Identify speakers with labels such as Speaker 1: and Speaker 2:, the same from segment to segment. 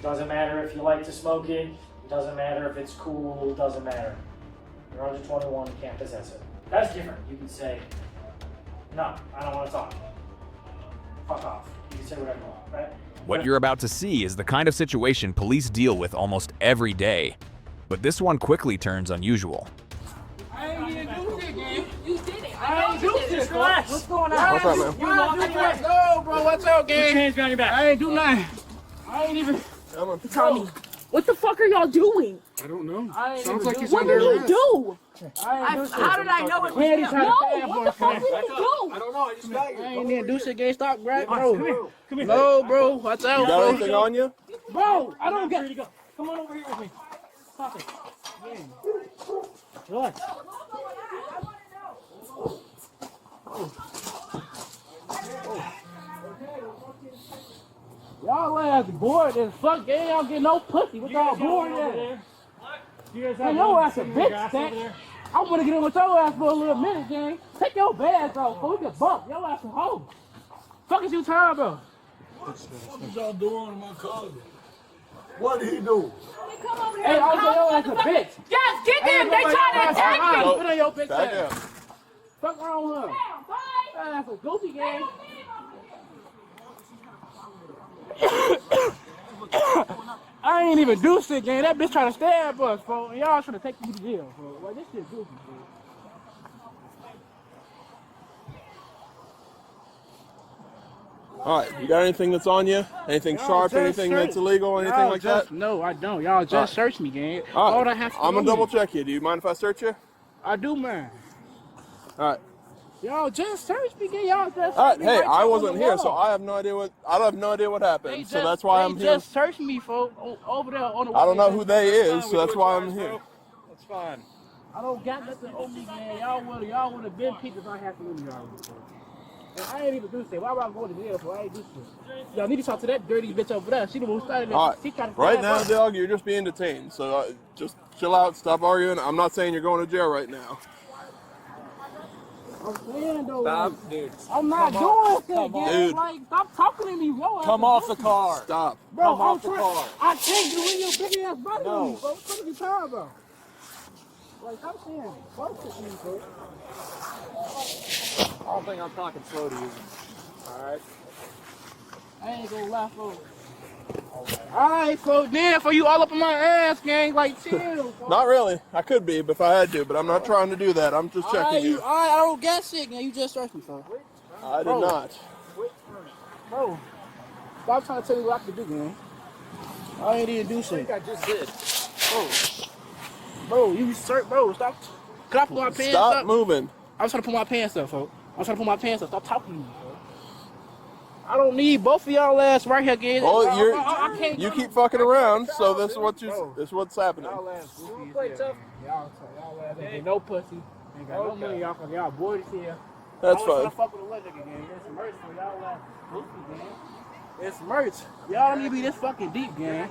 Speaker 1: Doesn't matter if you like to smoke it. Doesn't matter if it's cool. Doesn't matter. You're under 21, you can't possess it. That's different. You can say, no, I don't want to talk. Fuck off. You can say whatever you want, right?
Speaker 2: What you're about to see is the kind of situation police deal with almost every day. But this one quickly turns unusual.
Speaker 3: I ain't even do shit, gang.
Speaker 4: You did it.
Speaker 3: I ain't do shit,
Speaker 1: Relax. What's going on?
Speaker 5: What's up, man?
Speaker 3: You lost your hands. No, bro, what's up, gang?
Speaker 1: Put your hands behind your back.
Speaker 3: I ain't do nothing. I ain't even.
Speaker 4: Tommy, what the fuck are y'all doing?
Speaker 5: I don't know.
Speaker 3: I ain't
Speaker 5: Sounds
Speaker 3: even
Speaker 5: like
Speaker 3: do
Speaker 5: he's
Speaker 4: What
Speaker 5: under
Speaker 4: did you
Speaker 5: arrest.
Speaker 4: do?
Speaker 3: I ain't do shit.
Speaker 4: How did I know it was
Speaker 3: Candy
Speaker 4: him?
Speaker 3: tried to
Speaker 4: No,
Speaker 3: stab
Speaker 4: what the
Speaker 3: us,
Speaker 4: fuck
Speaker 3: man.
Speaker 4: did he do?
Speaker 5: I don't know. I just got you.
Speaker 3: I ain't even do shit, gang. Stop, right,
Speaker 1: Come
Speaker 3: bro.
Speaker 1: here. Come here.
Speaker 3: No, bro, watch out,
Speaker 5: You got
Speaker 3: bro.
Speaker 5: anything on you?
Speaker 3: Bro, I don't
Speaker 1: Ready
Speaker 3: get.
Speaker 1: to go. Come on over here with me. Stop it. Relax.
Speaker 3: Y'all ass bored as fuck, gang. Y'all get no pussy. What y'all bored at?
Speaker 1: You guys
Speaker 3: Man,
Speaker 1: have
Speaker 3: your
Speaker 1: one
Speaker 3: ass a
Speaker 1: sitting in your
Speaker 3: bitch,
Speaker 1: grass
Speaker 3: Stack.
Speaker 1: over there?
Speaker 3: I wanna get in with your ass for a little minute, gang. Take your bags off, so we can bump. Your ass a hoe. Fuck is you talking about?
Speaker 6: What y'all doing in my car? What did he do?
Speaker 4: Come over here.
Speaker 3: Hey, I'll say your ass a bitch.
Speaker 4: Yes, get them. They trying to attack me.
Speaker 3: Put on your bitch
Speaker 5: Back
Speaker 3: ass.
Speaker 5: up.
Speaker 3: Fuck wrong with her. That's a goofy gang. I ain't even do shit, gang. That bitch trying to stab us, bro. And y'all trying to take me to jail, bro. Like, this shit goofy, bro.
Speaker 5: All right. You got anything that's on you? Anything
Speaker 3: Y'all
Speaker 5: sharp?
Speaker 3: just
Speaker 5: Anything
Speaker 3: search-
Speaker 5: that's illegal? Anything
Speaker 3: Y'all
Speaker 5: like
Speaker 3: just,
Speaker 5: that?
Speaker 3: No, I don't. Y'all just
Speaker 5: Alright.
Speaker 3: search me, gang.
Speaker 5: All
Speaker 3: All
Speaker 5: right.
Speaker 3: I have to
Speaker 5: I'm
Speaker 3: do
Speaker 5: gonna double check you. Do you mind if I search you?
Speaker 3: I do, man.
Speaker 5: All right.
Speaker 3: Y'all just search me, gang. Y'all just
Speaker 5: All right.
Speaker 3: search me
Speaker 5: Hey,
Speaker 3: right
Speaker 5: I
Speaker 3: there on
Speaker 5: wasn't
Speaker 3: the
Speaker 5: here,
Speaker 3: wall.
Speaker 5: so I have no idea what
Speaker 3: They
Speaker 5: happened.
Speaker 3: just,
Speaker 5: So that's why I'm
Speaker 3: they
Speaker 5: here.
Speaker 3: just searched me, folks, over there on the wall.
Speaker 5: I don't know who they is, so that's why I'm here.
Speaker 6: That's fine.
Speaker 3: I don't got nothing on me, man. Y'all would have been peeped if I had some on me already. And I ain't even do shit. Why would I go to jail for? I ain't do shit. Y'all need to talk to that dirty bitch over there. She the one who started it.
Speaker 5: All
Speaker 3: She
Speaker 5: right.
Speaker 3: tried to
Speaker 5: Right
Speaker 3: stab
Speaker 5: now,
Speaker 3: us.
Speaker 5: dog, you're just being detained. So just chill out. Stop arguing. I'm not saying you're going to jail right now.
Speaker 3: I'm saying though,
Speaker 6: Stop,
Speaker 3: like,
Speaker 6: dude.
Speaker 3: I'm not doing shit,
Speaker 6: Come on.
Speaker 3: gang.
Speaker 5: Dude.
Speaker 3: Like, stop talking to me, yo.
Speaker 6: Come off the car.
Speaker 5: Stop.
Speaker 3: Bro,
Speaker 6: come
Speaker 3: I'm
Speaker 6: off the
Speaker 3: trying.
Speaker 6: car.
Speaker 3: I can't do in your big ass body
Speaker 6: No.
Speaker 3: with me, bro. What are you talking about? Like, stop saying fuck with me, bro.
Speaker 6: I don't think I'm talking slow to you. Alright?
Speaker 3: I ain't gonna lie, folks. Alright, folks, then for you all up in my ass, gang, like chill. Folks.
Speaker 5: Not really. I could be if I had to, but I'm not trying to do that. I'm just checking you.
Speaker 3: Alright, I don't get shit, gang. You just searched me, folks.
Speaker 5: I did
Speaker 3: Bro.
Speaker 5: not.
Speaker 3: Bro, stop trying to tell me what I can do, gang. I ain't even do shit.
Speaker 6: I just did.
Speaker 3: Bro, you search, bro. Stop. Can I put my pants
Speaker 5: Stop
Speaker 3: up?
Speaker 5: moving.
Speaker 3: I'm trying to put my pants up, folks. I'm trying to put my pants up. Stop talking to me, folks. I don't need both of y'all ass right here, gang.
Speaker 5: Oh,
Speaker 3: I can't
Speaker 5: you
Speaker 3: go
Speaker 5: keep
Speaker 3: to-
Speaker 5: fucking around, so
Speaker 3: Bro.
Speaker 5: this is what's happening.
Speaker 3: Y'all ass goofy as
Speaker 6: Play
Speaker 3: hell.
Speaker 6: tough.
Speaker 3: Y'all ass ain't get no pussy. Ain't got no money, y'all, cause y'all bored as hell.
Speaker 5: That's
Speaker 3: I
Speaker 5: fine.
Speaker 3: was trying to fuck with a little nigga, gang. It's merch for y'all ass goofy, gang. It's merch. Y'all don't need to be this fucking deep, gang.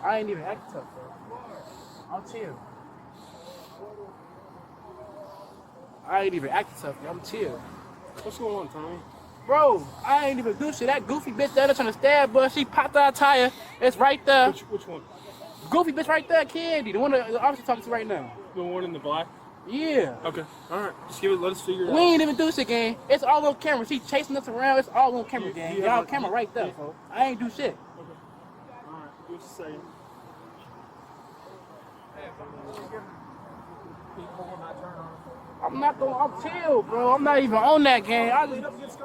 Speaker 3: I ain't even acting tough, bro. I'm chill. I ain't even acting tough, I'm chill.
Speaker 5: What's going on, Tommy?
Speaker 3: Bro, I ain't even do shit. That goofy bitch there trying to stab us. She popped our tire. It's right there.
Speaker 5: Which one?
Speaker 3: Goofy bitch right there, Candy. The one that the officer talking to right now.
Speaker 5: The one in the black?
Speaker 3: Yeah.
Speaker 5: Okay. All right. Just let us figure
Speaker 3: We ain't even do shit, gang. It's all on camera. She chasing us around. It's all on camera, gang. Y'all camera right there, folks. I ain't do shit.
Speaker 5: All right. Give us a second.
Speaker 3: I'm not going. I'm chill, bro. I'm not even on that, gang. I just.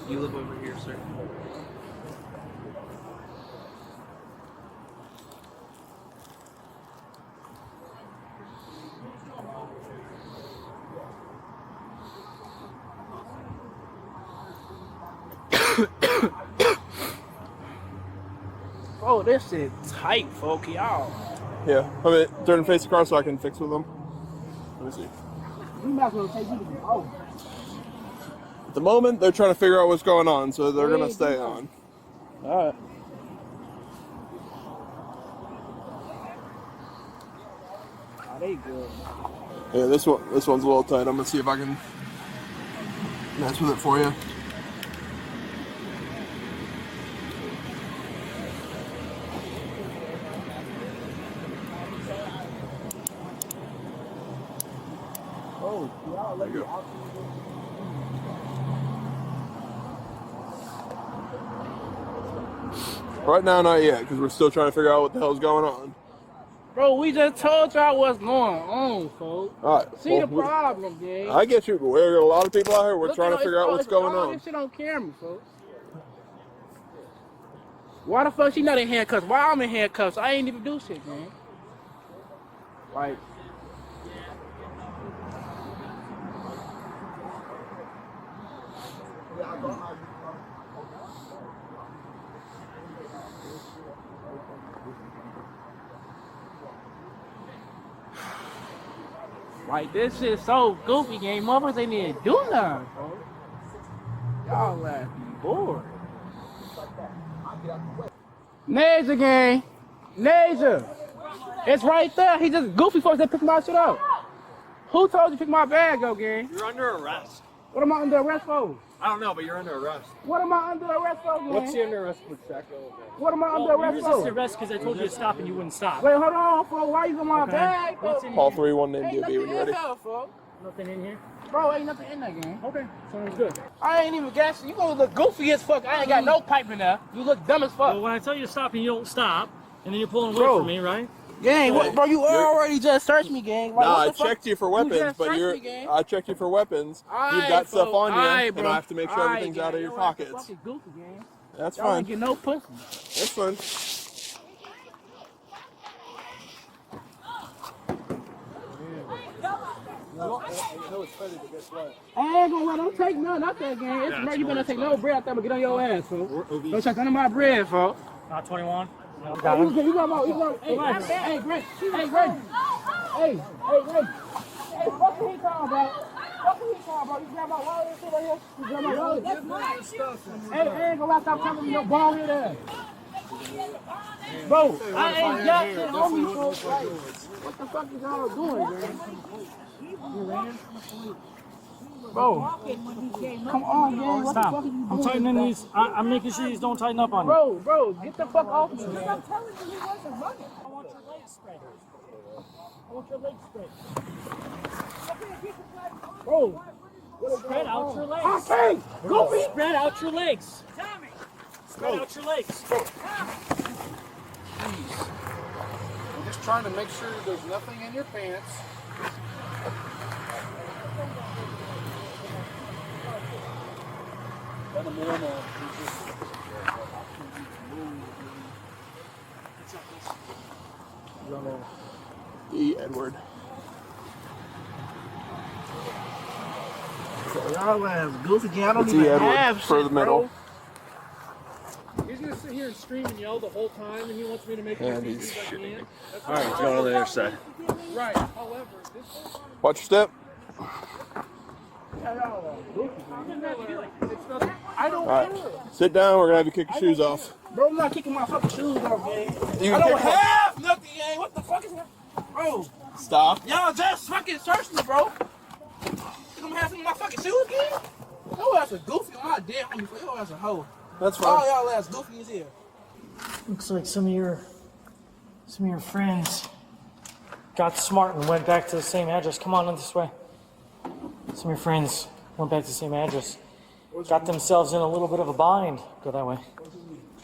Speaker 6: You live over here, sir.
Speaker 3: Oh, this shit tight, folks. Y'all.
Speaker 5: Yeah. Turn and face the car so I can fix with them. Let me see.
Speaker 3: We might as well take you to the oh.
Speaker 5: At the moment, they're trying to figure out what's going on, so they're
Speaker 3: Yeah,
Speaker 5: gonna stay
Speaker 3: yeah.
Speaker 5: on.
Speaker 3: All right. Oh, they good.
Speaker 5: Yeah, this one's a little tight. I'm gonna see if I can Mess with it for you.
Speaker 3: Oh, y'all let me out.
Speaker 5: Right now, not yet, because we're still trying to figure out what the hell's going on.
Speaker 3: Bro, we just told y'all what's going on, folks.
Speaker 5: All right.
Speaker 3: See the problem, gang.
Speaker 5: I get you, but we're a lot of people out here. We're
Speaker 3: Look
Speaker 5: trying to
Speaker 3: at
Speaker 5: figure out what's going
Speaker 3: all
Speaker 5: on.
Speaker 3: This shit on camera, folks. Why the fuck she not in handcuffs? Why I'm in handcuffs? I ain't even do shit, man. Like, this shit so goofy, gang. Motherfuckers ain't even do nothing, folks. Y'all laughing bored. Naja, gang. Naja. It's right there. He just goofy folks that pick my shit up. Who told you to pick my bag up, gang?
Speaker 7: You're under arrest.
Speaker 3: What am I under arrest for?
Speaker 7: I don't know, but you're under arrest.
Speaker 3: What am I under arrest for, gang?
Speaker 7: What's he under arrest for, Jack?
Speaker 3: What am I under
Speaker 1: You
Speaker 3: arrest
Speaker 1: resisted
Speaker 3: for?
Speaker 1: arrest because I told you to stop and you wouldn't stop.
Speaker 3: Wait, hold on, folks. Why you in my bag,
Speaker 1: What's
Speaker 3: though?
Speaker 1: in
Speaker 5: Call
Speaker 1: here?
Speaker 5: 311
Speaker 3: Ain't
Speaker 5: DOB
Speaker 3: nothing
Speaker 5: when
Speaker 3: in
Speaker 5: you're ready.
Speaker 3: here, folks.
Speaker 1: Nothing in here?
Speaker 3: Bro, ain't nothing in there, gang.
Speaker 1: Okay, sounds good.
Speaker 3: I ain't even guessing. You gonna look goofy as fuck. I ain't got no pipe in there. You look dumb as fuck.
Speaker 1: Well, when I tell you to stop and you don't stop, and then you're pulling away
Speaker 3: Bro.
Speaker 1: from me, right?
Speaker 3: Gang, what, bro, you already just searched me, gang. Like,
Speaker 5: Nah,
Speaker 3: what
Speaker 5: I
Speaker 3: the fuck?
Speaker 5: checked you for weapons,
Speaker 3: just
Speaker 5: but
Speaker 3: searched
Speaker 5: you're.
Speaker 3: me, gang.
Speaker 5: I checked you for weapons. You've
Speaker 3: Alright,
Speaker 5: got stuff
Speaker 3: folks.
Speaker 5: on you,
Speaker 3: Alright,
Speaker 5: and
Speaker 3: bro.
Speaker 5: I have to make sure
Speaker 3: Alright,
Speaker 5: everything's out of
Speaker 3: gang.
Speaker 5: your
Speaker 3: Y'all acting
Speaker 5: pockets.
Speaker 3: fucking goofy, gang.
Speaker 5: That's
Speaker 3: Y'all
Speaker 5: fine.
Speaker 3: ain't get no pussy.
Speaker 5: That's fine.
Speaker 3: I ain't gonna let them take none out that game. It's bro, you better take no bread out there, but get on your ass, folks. Don't take none of my bread, folks.
Speaker 1: Not 21. No,
Speaker 3: You got more. Hey, Greg. Hey, Greg. Hey, Greg. Hey, Greg. Hey, fuck who he talking about? Fuck who he talking about? You grab my wallet and shit right here? You grab my wallet? That's mine. Hey, I ain't gonna let stop coming to your ball head ass. Bro, I ain't got shit on me, folks. Like, what the fuck is y'all doing, man? Bro, come on, man. What the fuck are you doing?
Speaker 1: I'm tightening these. I'm making sure these don't tighten up on you.
Speaker 3: Bro, get the fuck off me.
Speaker 4: I'm telling you, he wasn't running.
Speaker 1: I want your legs spread. I want your legs spread.
Speaker 3: Bro,
Speaker 1: Spread out your legs.
Speaker 3: okay, goofy.
Speaker 1: Spread out your legs. Spread out your legs.
Speaker 7: I'm just trying to make sure there's nothing in your pants.
Speaker 5: E. Edward.
Speaker 3: Y'all ass goofy again. I don't
Speaker 5: It's
Speaker 3: even
Speaker 5: E. Edward
Speaker 3: have
Speaker 5: for
Speaker 3: shit,
Speaker 5: the middle.
Speaker 3: He's gonna sit here and scream and yell the whole time, and he wants me to make
Speaker 5: And
Speaker 3: it
Speaker 5: he's shitting.
Speaker 7: All right, let's go on the other side.
Speaker 3: right. However, this whole time,
Speaker 5: Watch your step.
Speaker 3: y'all are goofy. It's nothing. I don't
Speaker 5: All right.
Speaker 3: care.
Speaker 5: Sit down. We're gonna have you kick your shoes off.
Speaker 3: Bro, I'm not kicking my fucking shoes off, man.
Speaker 5: You
Speaker 3: I
Speaker 5: can
Speaker 3: don't
Speaker 5: kick
Speaker 3: have nothing, gang. What the fuck is that? Bro,
Speaker 5: Stop.
Speaker 3: y'all just fucking searched me, bro. You gonna have some of my fucking shoes, gang? Your ass a goofy on my dead homie. Your ass a hoe.
Speaker 5: That's
Speaker 3: All
Speaker 5: fine.
Speaker 3: y'all ass goofy as hell.
Speaker 1: Looks like some of your friends got smart and went back to the same address. Come on this way. Some of your friends went back to the same address. Got themselves in a little bit of a bind. Go that way.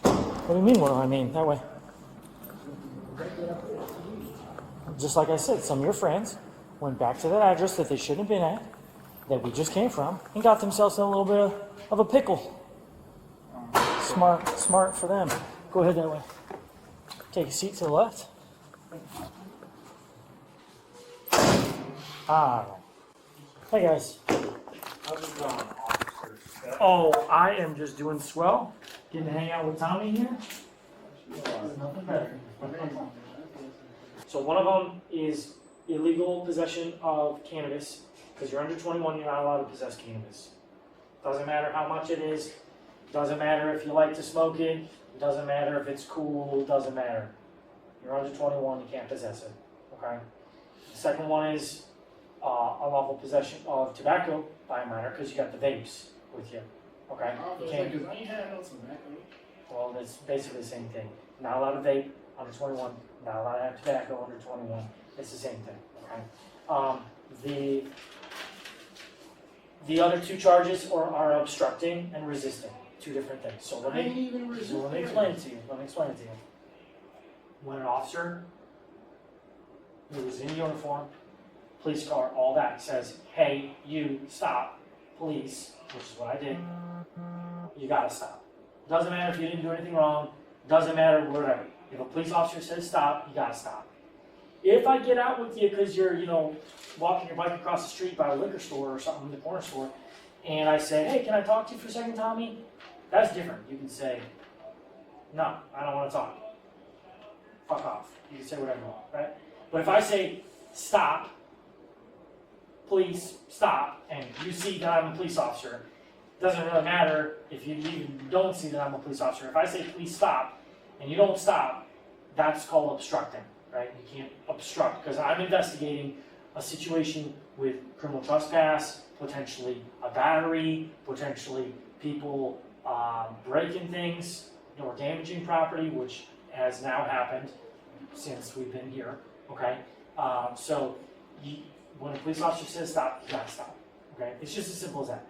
Speaker 1: What do you mean, what do I mean? That way. Just like I said, some of your friends went back to that address that they shouldn't have been at, that we just came from, and got themselves in a little bit of a pickle. Smart for them. Go ahead that way. Take a seat to the left. Hey guys. Oh, I am just doing swell. Getting to hang out with Tommy here. There's nothing better. So one of them is illegal possession of cannabis. Because you're under 21, you're not allowed to possess cannabis. Doesn't matter how much it is. Doesn't matter if you like to smoke it. Doesn't matter if it's cool. Doesn't matter. You're under 21, you can't possess it. Okay? The second one is unlawful possession of tobacco by a minor because you got the vapes with you. Okay? You can't do.
Speaker 6: I ain't had no tobacco.
Speaker 1: Well, it's basically the same thing. Not allowed to vape under 21. Not allowed to have tobacco under 21. It's the same thing. Okay? The other two charges are obstructing and resisting. Two different things. So let
Speaker 6: I ain't
Speaker 1: me
Speaker 6: even resisting.
Speaker 1: explain it to you. When an officer who is in uniform, police car, all that says, "Hey, you stop, police," which is what I did. You gotta stop. Doesn't matter if you didn't do anything wrong. Doesn't matter whatever. If a police officer says stop, you gotta stop. If I get out with you because you're, walking your bike across the street by a liquor store or something in the corner store, and I say, "Hey, can I talk to you for a second, Tommy?" That's different. You can say, "No, I don't want to talk. Fuck off." You can say whatever you want, right? But if I say, "Stop, please stop," and you see that I'm a police officer, it doesn't really matter if you even don't see that I'm a police officer. If I say, "Please stop," and you don't stop, that's called obstructing, right? You can't obstruct because I'm investigating a situation with criminal trespass, potentially a battery, potentially people breaking things or damaging property, which has now happened since we've been here. Okay, so when a police officer says stop, you gotta stop. Okay, it's just as simple as that.